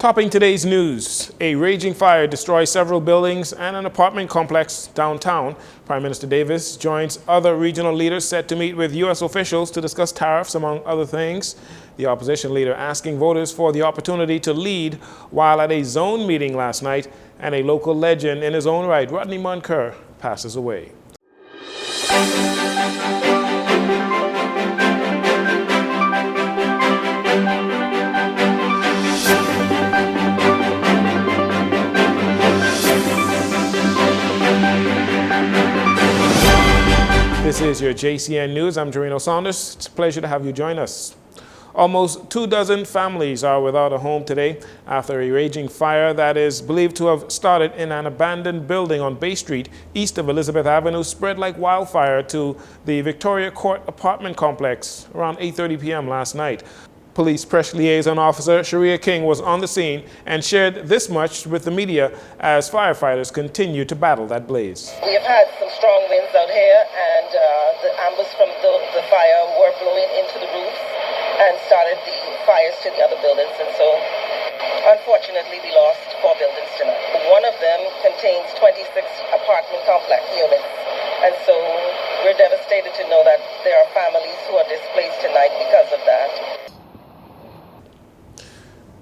Topping today's news, a raging fire destroys several buildings and an apartment complex downtown. Prime Minister Davis joins other regional leaders set to meet with U.S. officials to discuss tariffs, among other things. The opposition leader asking voters for the opportunity to lead while at a zone meeting last night, and a local legend in his own right, Rodney Monker, passes away. This is your JCN News. I'm Jarino Saunders. It's a pleasure to have you join us. Almost 24 families are without a home today after a raging fire that is believed to have started in an abandoned building on Bay Street east of Elizabeth Avenue spread like wildfire to the Victoria Court apartment complex around 8:30 p.m. last night. Police Press Liaison Officer Sharia King was on the scene and shared this much with the media as firefighters continue to battle that blaze. We have had some strong winds out here, and the embers from the fire were blowing into the roofs and started the fires to the other buildings. And so, unfortunately, we lost 4 buildings tonight. One of them contains 26 apartment complex units. And so, we're devastated to know that there are families who are displaced tonight because of that.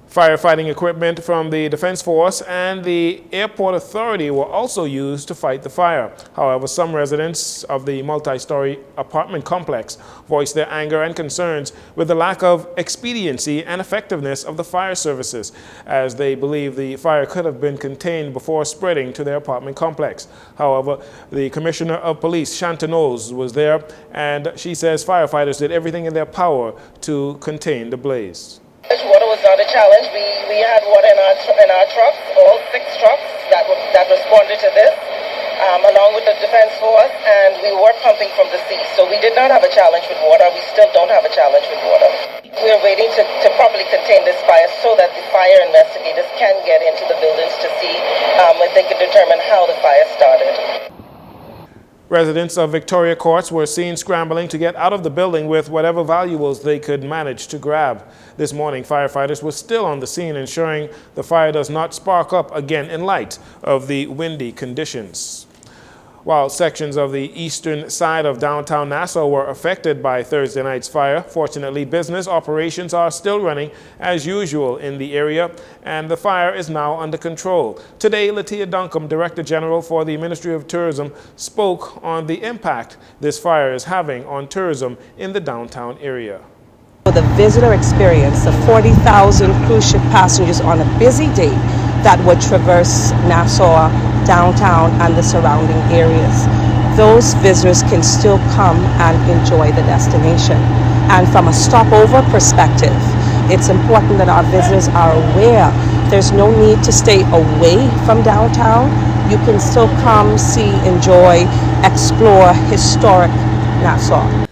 Firefighting equipment from the Defense Force and the Airport Authority were also used to fight the fire. However, some residents of the multi-story apartment complex voiced their anger and concerns with the lack of expediency and effectiveness of the fire services, as they believe the fire could have been contained before spreading to their apartment complex. However, the Commissioner of Police, Shanta Knowles, was there, and she says firefighters did everything in their power to contain the blaze. Water was not a challenge. We had water in our trucks, all 6 trucks that responded to this, along with the Defense Force, and we were pumping from the sea. So we did not have a challenge with water. We still don't have a challenge with water. We're waiting to properly contain this fire so that the fire investigators can get into the buildings to see if they can determine how the fire started. Residents of Victoria Courts were seen scrambling to get out of the building with whatever valuables they could manage to grab. This morning, firefighters were still on the scene, ensuring the fire does not spark up again in light of the windy conditions. While sections of the eastern side of downtown Nassau were affected by Thursday night's fire, fortunately, business operations are still running as usual in the area, and the fire is now under control. Today, Latia Duncombe, Director General for the Ministry of Tourism, spoke on the impact this fire is having on tourism in the downtown area. The visitor experience of 40,000 cruise ship passengers on a busy day that would traverse Nassau, downtown, and the surrounding areas. Those visitors can still come and enjoy the destination. And from a stopover perspective, it's important that our visitors are aware there's no need to stay away from downtown. You can still come, see, enjoy, explore historic Nassau.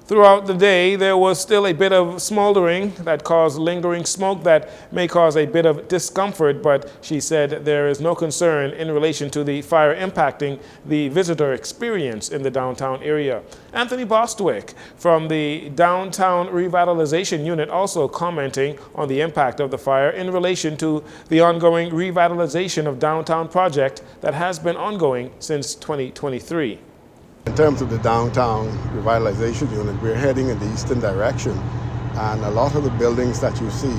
Throughout the day, there was still a bit of smoldering that caused lingering smoke that may cause a bit of discomfort, but she said there is no concern in relation to the fire impacting the visitor experience in the downtown area. Anthony Bostwick from the Downtown Revitalization Unit also commenting on the impact of the fire in relation to the ongoing revitalization of downtown project that has been ongoing since 2023. In terms of the Downtown Revitalization Unit, we're heading in the eastern direction, and a lot of the buildings that you see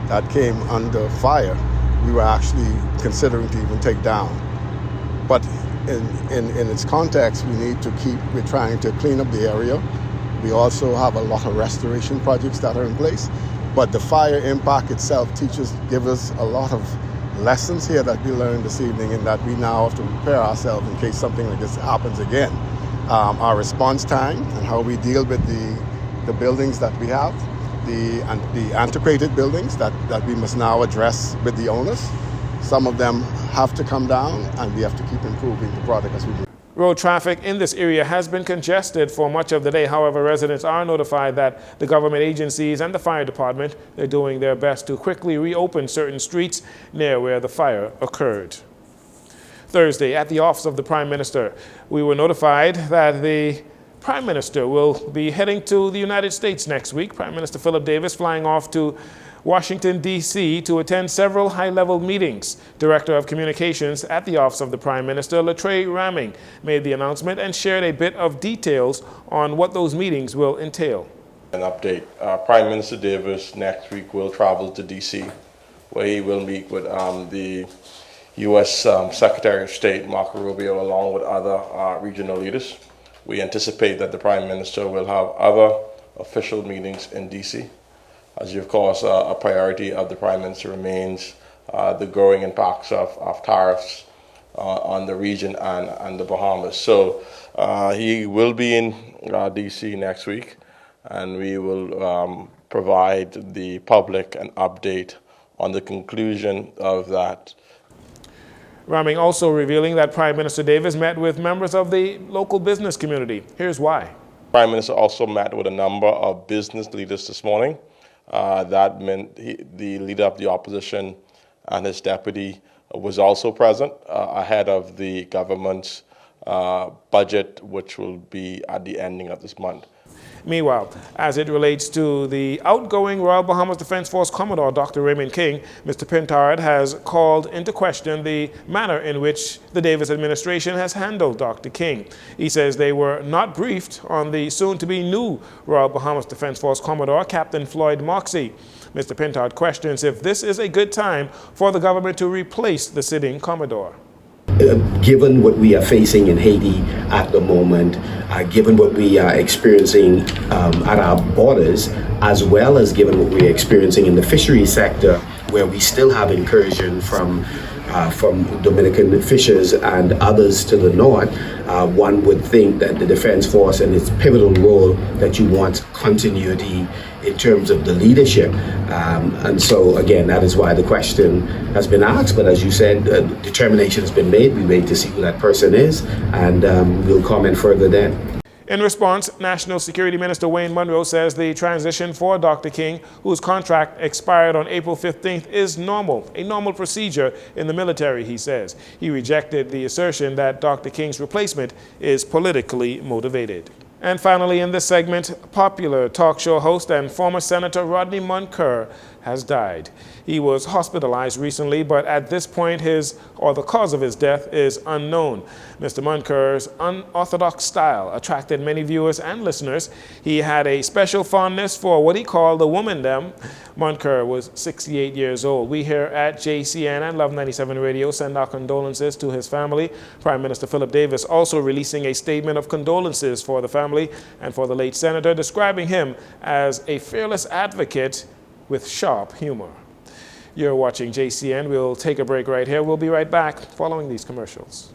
that came under fire, we were actually considering to even take down. But in its context, we're trying to clean up the area. We also have a lot of restoration projects that are in place, but the fire impact itself gives us a lot of lessons here that we learned this evening, and that we now have to prepare ourselves in case something like this happens again. Our response time and how we deal with the buildings that we have, the antiquated buildings that we must now address with the owners. Some of them have to come down, and we have to keep improving the product as we move. Road traffic in this area has been congested for much of the day. However, residents are notified that the government agencies and the fire department, they're doing their best to quickly reopen certain streets near where the fire occurred. Thursday, at the office of the Prime Minister, we were notified that the Prime Minister will be heading to the United States next week. Prime Minister Philip Davis flying off to Washington, D.C. to attend several high-level meetings. Director of Communications at the Office of the Prime Minister, Latrey Ramming, made the announcement and shared a bit of details on what those meetings will entail. An update. Prime Minister Davis next week will travel to D.C., where he will meet with the U.S. Secretary of State, Marco Rubio, along with other regional leaders. We anticipate that the Prime Minister will have other official meetings in D.C. As you, of course, a priority of the Prime Minister remains the growing impacts of tariffs on the region and the Bahamas. So he will be in D.C. next week, and we will provide the public an update on the conclusion of that. Ramming also revealing that Prime Minister Davis met with members of the local business community. Here's why. Prime Minister also met with a number of business leaders this morning. That meant the leader of the opposition and his deputy was also present ahead of the government's budget, which will be at the ending of this month. Meanwhile, as it relates to the outgoing Royal Bahamas Defense Force Commodore Dr. Raymond King, Mr. Pintard has called into question the manner in which the Davis administration has handled Dr. King. He says they were not briefed on the soon-to-be new Royal Bahamas Defense Force Commodore, Captain Floyd Moxey. Mr. Pintard questions if this is a good time for the government to replace the sitting Commodore. Given what we are facing in Haiti at the moment, given what we are experiencing at our borders, as well as given what we're experiencing in the fisheries sector, where we still have incursion from Dominican fishers and others to the north, one would think that the Defense Force and its pivotal role, that you want continuity in terms of the leadership. And so, again, that is why the question has been asked. But as you said, determination has been made. We wait to see who that person is, and we'll comment further then. In response, National Security Minister Wayne Munro says the transition for Dr. King, whose contract expired on April 15th, is normal, a normal procedure in the military, he says. He rejected the assertion that Dr. King's replacement is politically motivated. And finally, in this segment, popular talk show host and former Senator Rodney Monker has died. He was hospitalized recently, but at this point, the cause of his death is unknown. Mr. Monker's unorthodox style attracted many viewers and listeners. He had a special fondness for what he called the womandom. Monker was 68 years old. We here at Jcn and Love 97 Radio send our condolences to his family. Prime Minister Philip Davis also releasing a statement of condolences for the family and for the late senator, describing him as a fearless advocate with sharp humor. You're watching JCN. We'll take a break right here. We'll be right back following these commercials.